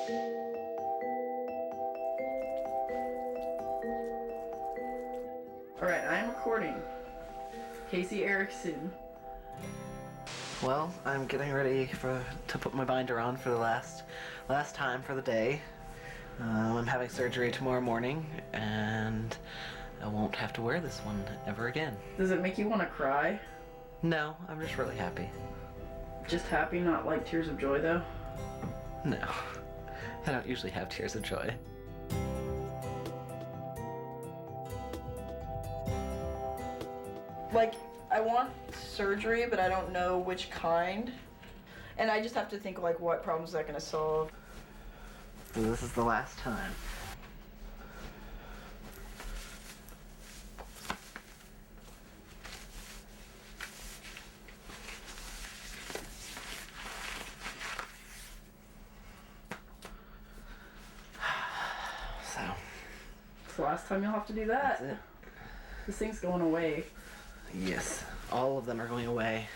Alright, I am recording. Casey Erickson. Well, I'm getting ready to put my binder on for the last time for the day. I'm having surgery tomorrow morning, and I won't have to wear this one ever again. Does it make you want to cry? No, I'm just really happy. Just happy, not like tears of joy though? No, I don't usually have tears of joy. Like, I want surgery, but I don't know which kind. And I just have to think, like, what problems is that gonna solve? So this is the last time. So. It's the last time you'll have to do that. That's it. This thing's going away. Yes, all of them are going away.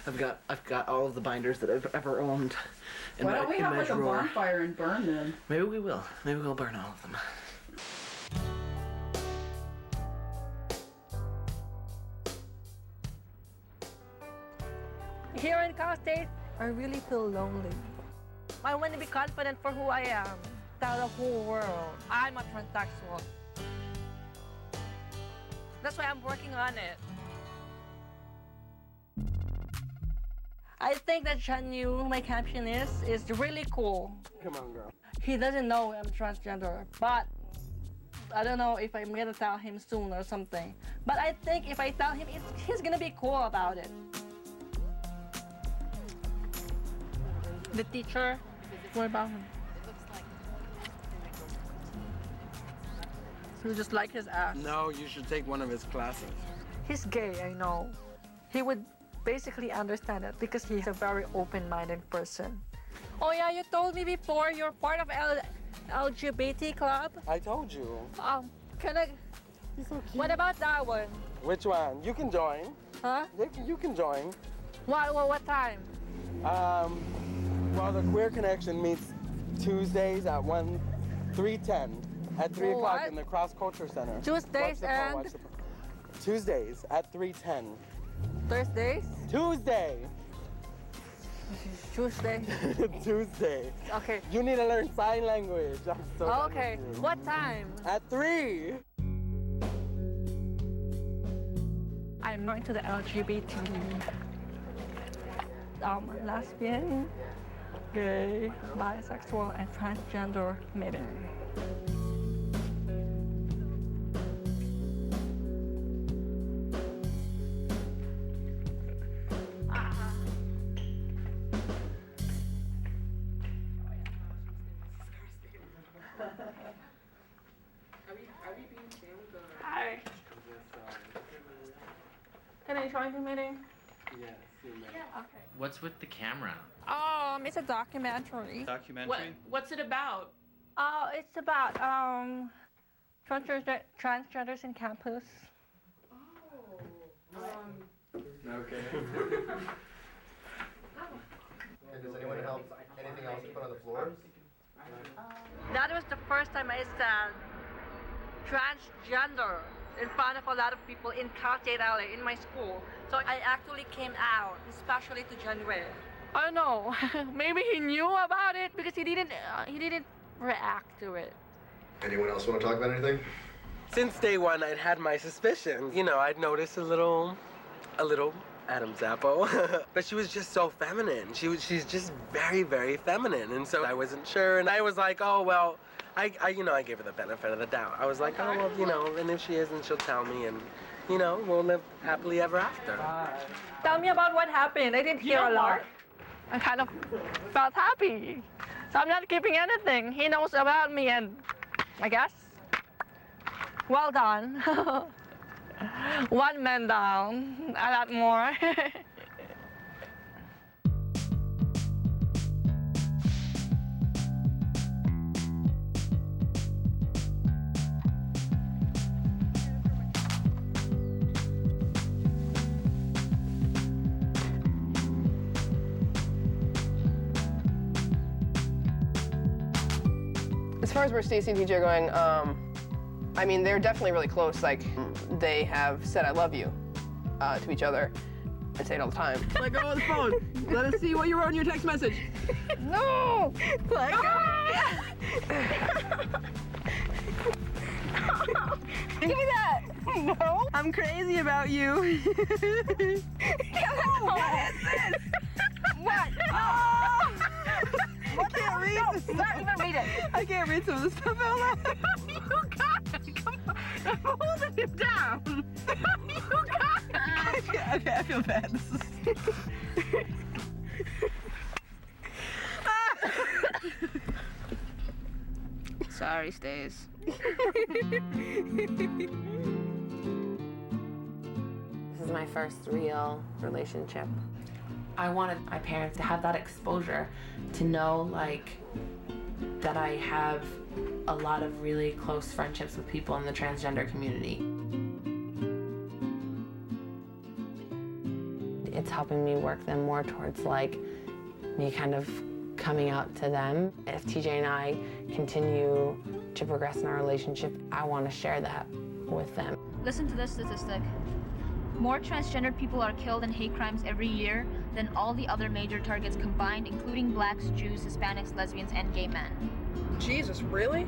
I've got all of the binders that I've ever owned in Why my don't we have like drawer. a bonfire and burn them? Maybe we will. Maybe we'll burn all of them. Here in Cal State, I really feel lonely. I want to be confident for who I am. Tell the whole world I'm a transsexual. That's why I'm working on it. I think that Chanyu, my caption is really cool. Come on, girl. He doesn't know I'm transgender, but I don't know if I'm gonna tell him soon or something. But I think if I tell him, he's gonna be cool about it. The teacher, what about him? So just like his ass. No, you should take one of his classes. He's gay, I know. He would basically understand it because he's a very open-minded person. Oh yeah, you told me before you're part of LGBT club. I told you. Can I? He's so cute. What about that one? Which one? You can join. Huh? You can join. What time? Well, the Queer Connection meets Tuesdays at 3:10 at 3 o'clock What? in the Cross Culture Center. Tuesdays and Tuesdays at 3:10. Thursdays? Tuesday. Tuesday. Tuesday. Okay. You need to learn sign language. I'm so done Okay. with you. What time? At 3. I'm going to the LGBT. Lesbian, gay, bisexual, and transgender meeting. Hi. Can I join the meeting? Yes, Okay. What's with the camera? It's a documentary. Documentary? What's it about? It's about transgenders in campus. Okay. Does anyone help? Anything else to put on the floor? That was the first time I said transgender in front of a lot of people in Cal State LA in my school. So I actually came out, especially to Janway. I don't know. Maybe he knew about it because he didn't react to it. Anyone else want to talk about anything? Since day one, I'd had my suspicions. You know, I'd noticed a little Adam's apple. But she was just so feminine. She's just very, very feminine. And so I wasn't sure. And I was like, oh, well, I gave her the benefit of the doubt. I was like, oh, well, and if she isn't, she'll tell me. And, we'll live happily ever after. Tell me about what happened. I didn't hear a lot. I kind of felt happy. So I'm not keeping anything. He knows about me and I guess, well done. One man down, a lot more. As far as where Stacy and TJ are going, I mean, they're definitely really close. Like, they have said I love you to each other. I say it all the time. Let go of the phone. Let us see what you wrote in your text message. No! Let go! Give me that! No! I'm crazy about you. No! What is this? What? Oh! I can't read this stuff. Not even read it. I can't read some of the stuff out loud. You got it. Come on. I'm holding it down. You got it. I feel bad. This is... Sorry, Stace. This is my first real relationship. I wanted my parents to have that exposure, to know, like, that I have a lot of really close friendships with people in the transgender community. It's helping me work them more towards, like, me kind of coming out to them. If TJ and I continue to progress in our relationship, I want to share that with them. Listen to this statistic. More transgender people are killed in hate crimes every year than all the other major targets combined, including blacks, Jews, Hispanics, lesbians, and gay men. Jesus, really?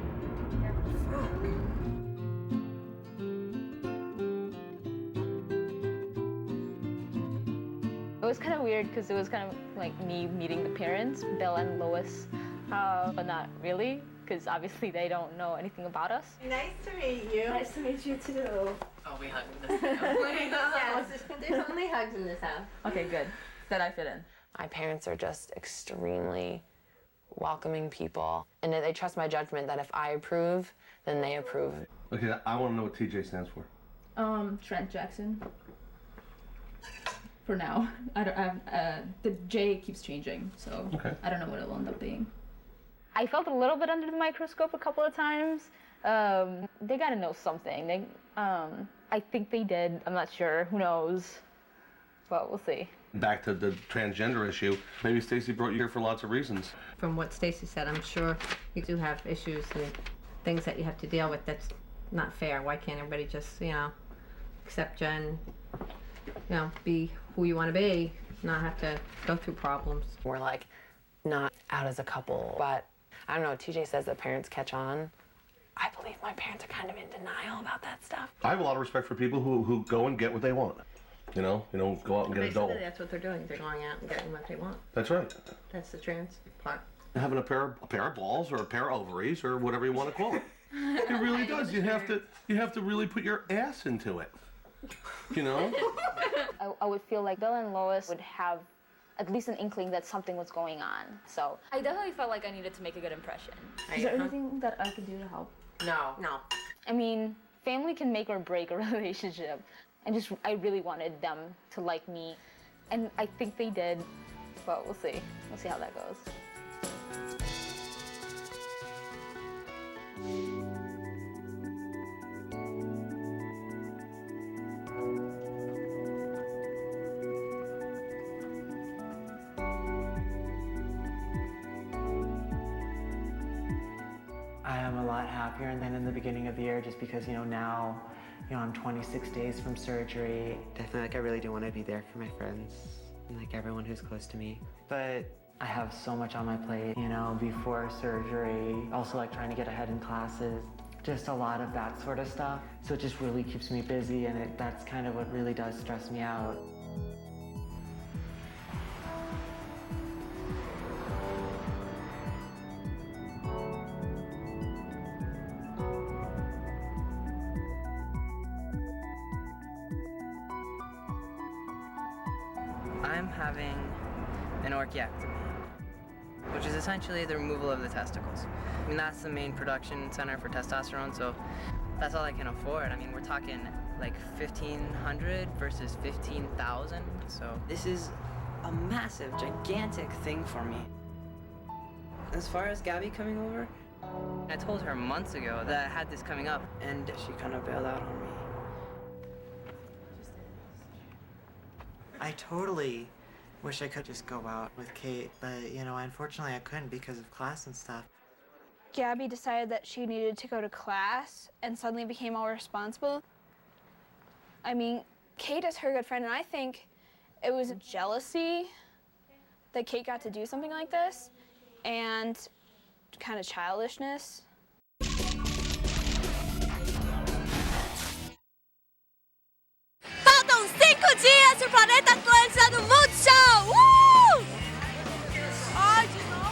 It was kind of weird because it was kind of like me meeting the parents, Bill and Lois, but not really, because obviously they don't know anything about us. Nice to meet you. Nice to meet you too. Oh, we hug in this house. Yes, there's only hugs in this house. Okay, good. That I fit in. My parents are just extremely welcoming people, and they trust my judgment that if I approve, then they approve. Okay, I want to know what TJ stands for. Trent Jackson. For now, the J keeps changing, so okay. I don't know what it'll end up being. I felt a little bit under the microscope a couple of times. They gotta know something. I think they did. I'm not sure. Who knows? But we'll see. Back to the transgender issue, maybe Stacy brought you here for lots of reasons. From what Stacy said, I'm sure you do have issues and things that you have to deal with that's not fair. Why can't everybody just, accept you and, be who you want to be, not have to go through problems? We're like not out as a couple, but I don't know, TJ says that parents catch on. I believe my parents are kind of in denial about that stuff. I have a lot of respect for people who go and get what they want. Go out and get a doll. That's what they're doing. They're going out and getting what they want. That's right. That's the trans part. Having a pair of balls or a pair of ovaries or whatever you want to call it. It really does. You have to really put your ass into it. I would feel like Bill and Lois would have at least an inkling that something was going on. So I definitely felt like I needed to make a good impression. Is there anything that I can do to help? No. I mean, family can make or break a relationship. And I really wanted them to like me. And I think they did, but we'll see. We'll see how that goes. I am a lot happier than in the beginning of the year just because, now, I'm 26 days from surgery. I feel like I really do want to be there for my friends and like everyone who's close to me. But I have so much on my plate, before surgery. Also like trying to get ahead in classes. Just a lot of that sort of stuff. So it just really keeps me busy and that's kind of what really does stress me out. I'm having an orchiectomy, which is essentially the removal of the testicles. I mean, that's the main production center for testosterone, so that's all I can afford. I mean, we're talking like 1,500 versus 15,000, so this is a massive, gigantic thing for me. As far as Gabby coming over, I told her months ago that I had this coming up, and she kind of bailed out on me. I totally wish I could just go out with Kate, but, unfortunately I couldn't because of class and stuff. Gabby decided that she needed to go to class and suddenly became all responsible. I mean, Kate is her good friend, and I think it was jealousy that Kate got to do something like this, and kind of childishness. Faltam 5 dias pro Planeta Atlântida no Multishow! Ai, de novo.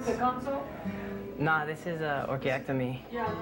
The console? Nah, this is orchiectomy. Yeah.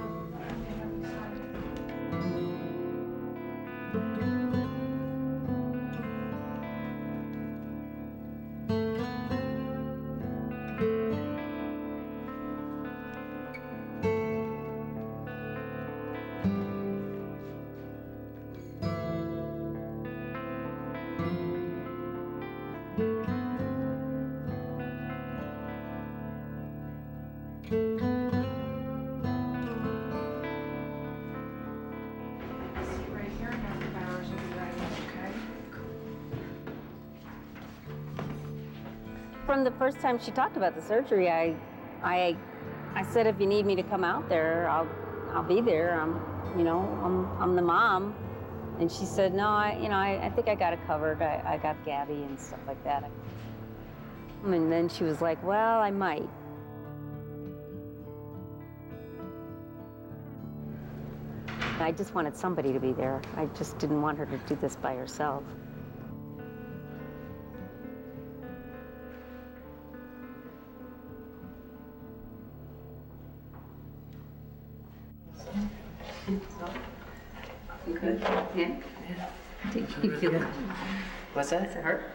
From the first time she talked about the surgery, I said, if you need me to come out there, I'll be there. I'm the mom, and she said, no, I think I got it covered. I got Gabby and stuff like that. And then she was like, well, I might. I just wanted somebody to be there. I just didn't want her to do this by herself. Good? Yeah? Do you feel it? What's that? Does it hurt?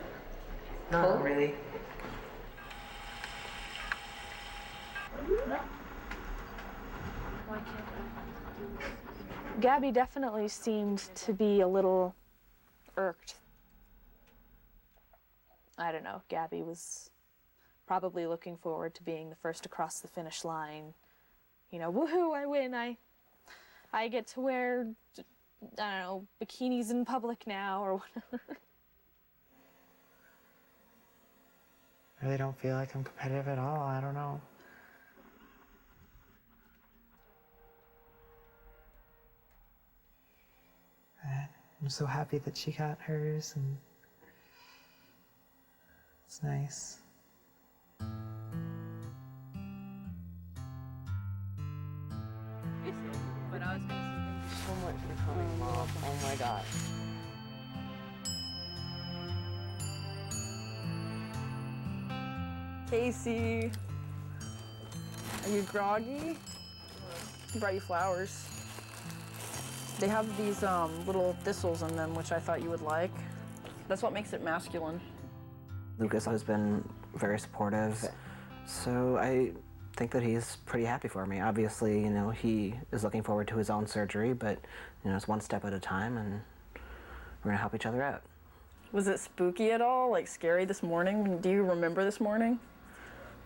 Not really. Gabby definitely seemed to be a little irked. I don't know, Gabby was probably looking forward to being the first to cross the finish line. You know, woohoo, I win, I get to wear, I don't know, bikinis in public now or whatever. I really don't feel like I'm competitive at all. I don't know. I'm so happy that she got hers, and it's nice. But I was gonna say thank you so much for coming, Mom. Oh my God. Casey, are you groggy? I brought you flowers. They have these little thistles in them, which I thought you would like. That's what makes it masculine. Lucas has been very supportive, so I think that he's pretty happy for me. Obviously, you know, he is looking forward to his own surgery, but, you know, it's one step at a time, and we're gonna help each other out. Was it spooky at all? Like scary this morning? Do you remember this morning?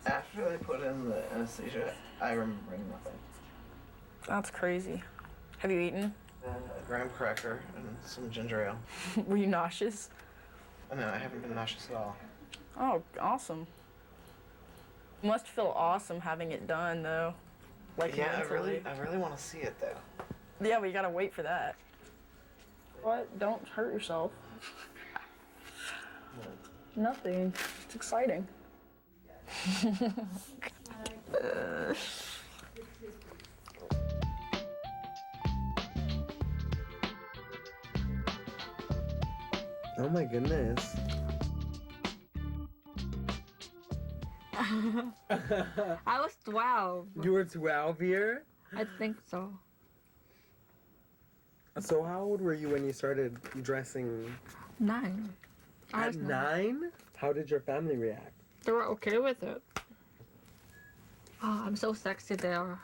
After they put in the anesthesia, I remember nothing. That's crazy. Have you eaten? A graham cracker and some ginger ale. Were you nauseous? No, I haven't been nauseous at all. Oh, awesome. Must feel awesome having it done, though. Like Yeah, mentally. I really want to see it, though. Yeah, we gotta wait for that. What? Don't hurt yourself. Nothing. It's exciting. Oh my goodness. I was 12. You were 12 here? I think so. So how old were you when you started dressing? 9. I At was 9? How did your family react? They were okay with it. Oh, I'm so sexy there.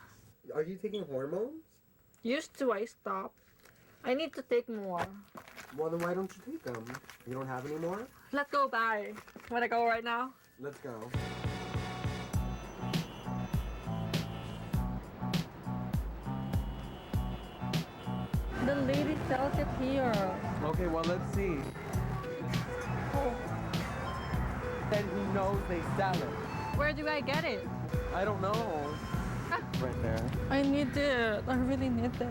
Are you taking hormones? Used to, I stopped. I need to take more. Well, then why don't you take them? You don't have any more? Let's go buy. Wanna go right now? Let's go. The lady sells it here. Okay, well, let's see. Then he knows they sell it. Where do I get it? I don't know. Right there. I need it. I really need it.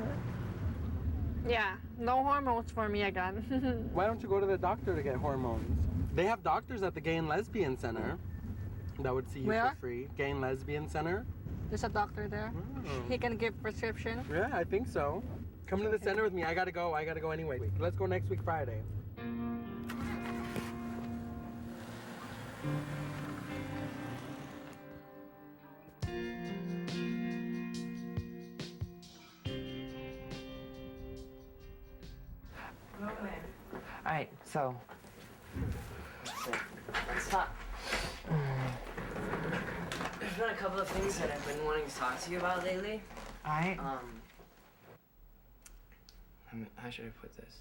Yeah, no hormones for me again. Why don't you go to the doctor to get hormones? They have doctors at the Gay and Lesbian Center that would see you Where? for free. Gay and Lesbian Center. There's a doctor there. Oh. He can give prescription. Yeah, I think so. Come to the center with me. I gotta go anyway. Let's go next week Friday. Alright, so. Let's talk. There's been a couple of things that I've been wanting to talk to you about lately. Alright. How should I put this?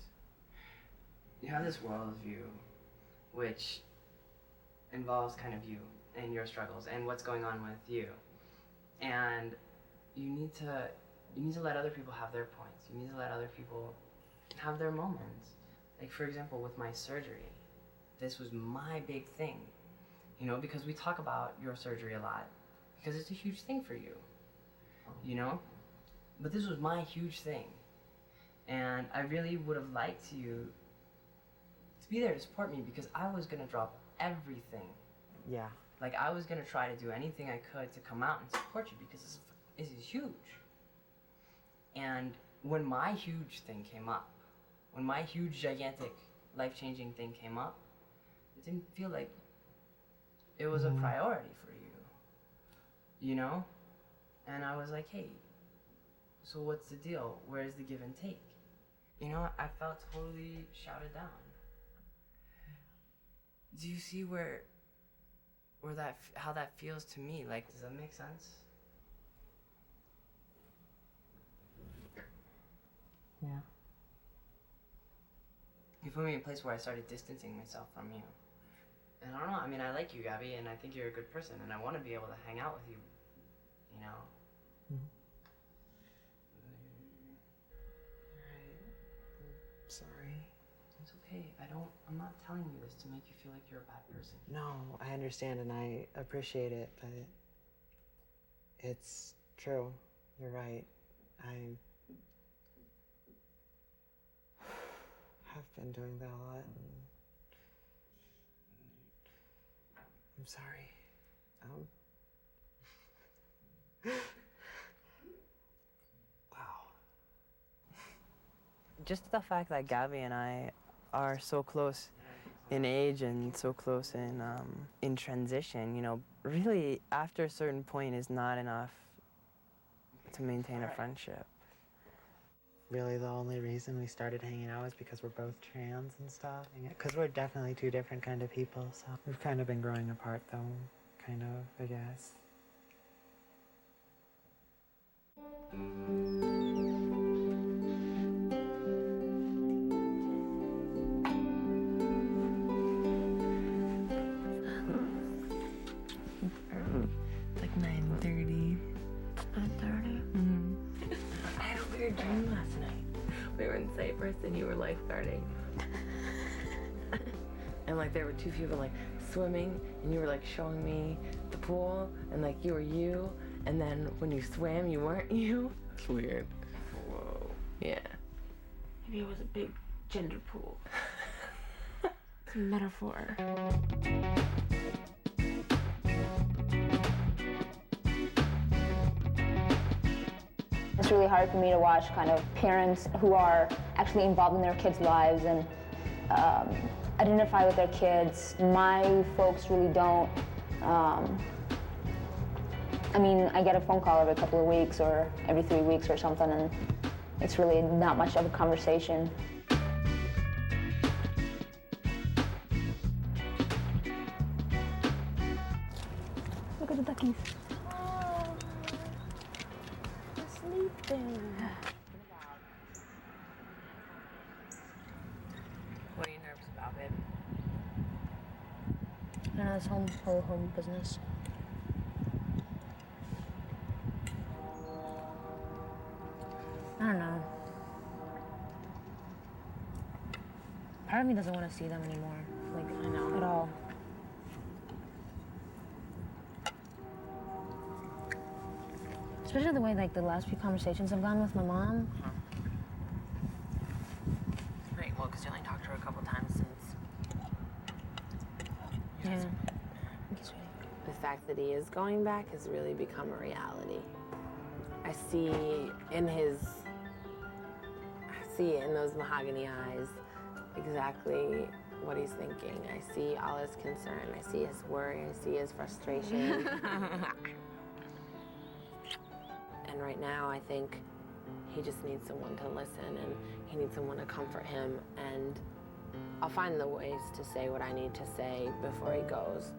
You have this worldview which involves kind of you and your struggles and what's going on with you. And you need to let other people have their points. You need to let other people have their moments. Like, for example, with my surgery, this was my big thing, you know, because we talk about your surgery a lot, because it's a huge thing for you, you know? But this was my huge thing. And I really would have liked you to be there to support me, because I was gonna drop everything. Yeah. Like, I was gonna try to do anything I could to come out and support you, because this is huge. And when my huge thing came up, when my huge, gigantic, life-changing thing came up, it didn't feel like it was a priority for you, you know? And I was like, hey, so what's the deal? Where's the give and take? You know, I felt totally shouted down. Do you see how that feels to me? Like, does that make sense? Yeah. You put me in a place where I started distancing myself from you. And I don't know, I mean, I like you, Gabby, and I think you're a good person, and I want to be able to hang out with you, you know? Sorry. It's okay. I'm not telling you this to make you feel like you're a bad person. No, I understand and I appreciate it, but it's true. You're right. I've been doing that a lot. I'm sorry. Just the fact that Gabby and I are so close in age and so close in transition, you know, really after a certain point is not enough to maintain a friendship. Really, the only reason we started hanging out is because we're both trans and stuff. Because we're definitely two different kind of people, so we've kind of been growing apart, though. Kind of, I guess. Like 9:30. 9:30? I had a weird dream last night. We were in Cyprus and you were lifeguarding. And like there were two people like swimming and you were like showing me the pool and like you were you, and then when you swam you weren't you. It's weird. Whoa. Yeah. Maybe it was a big gender pool. It's a metaphor. It's really hard for me to watch kind of parents who are actually involved in their kids' lives and identify with their kids. My folks really don't. I mean, I get a phone call every couple of weeks or every 3 weeks or something, and it's really not much of a conversation. Look at the duckies. Sleeping. What are you nervous about, babe? I know this whole home business. I don't know. Part of me doesn't want to see them anymore, like, I know. at all. Especially the way, like, the last few conversations I've gone with my mom. Great, well, because you only talked to her a couple times since. Yeah. The fact that he is going back has really become a reality. I see in those mahogany eyes exactly what he's thinking. I see all his concern. I see his worry. I see his frustration. And right now, I think he just needs someone to listen, and he needs someone to comfort him. And I'll find the ways to say what I need to say before he goes.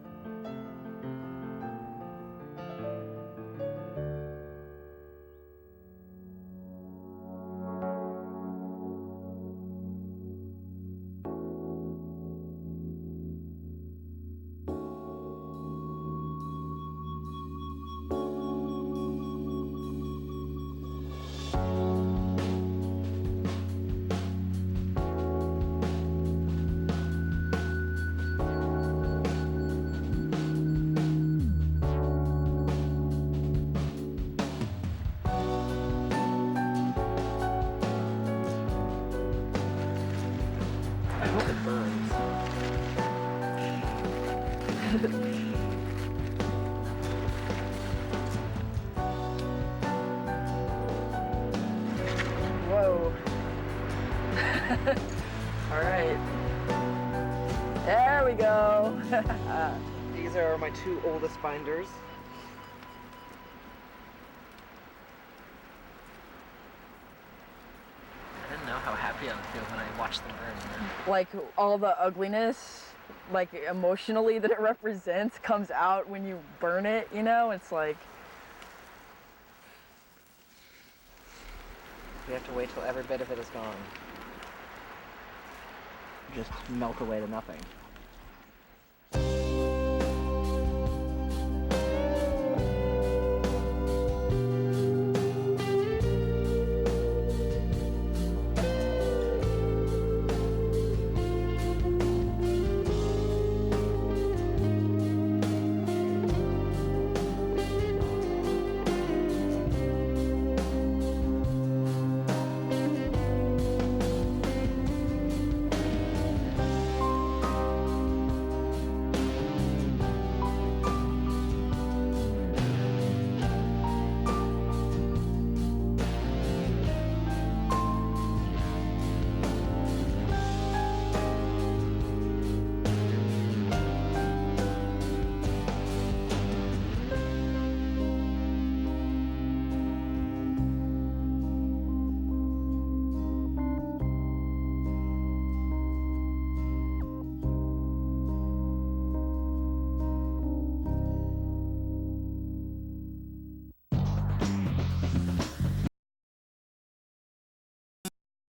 I hope it burns. Whoa. All right. There we go. These are my 2 oldest binders. I didn't know how happy I would feel when I watched them burn, man. Like all the ugliness, like emotionally that it represents comes out when you burn it, you know? It's like... We have to wait till every bit of it is gone. Just melt away to nothing.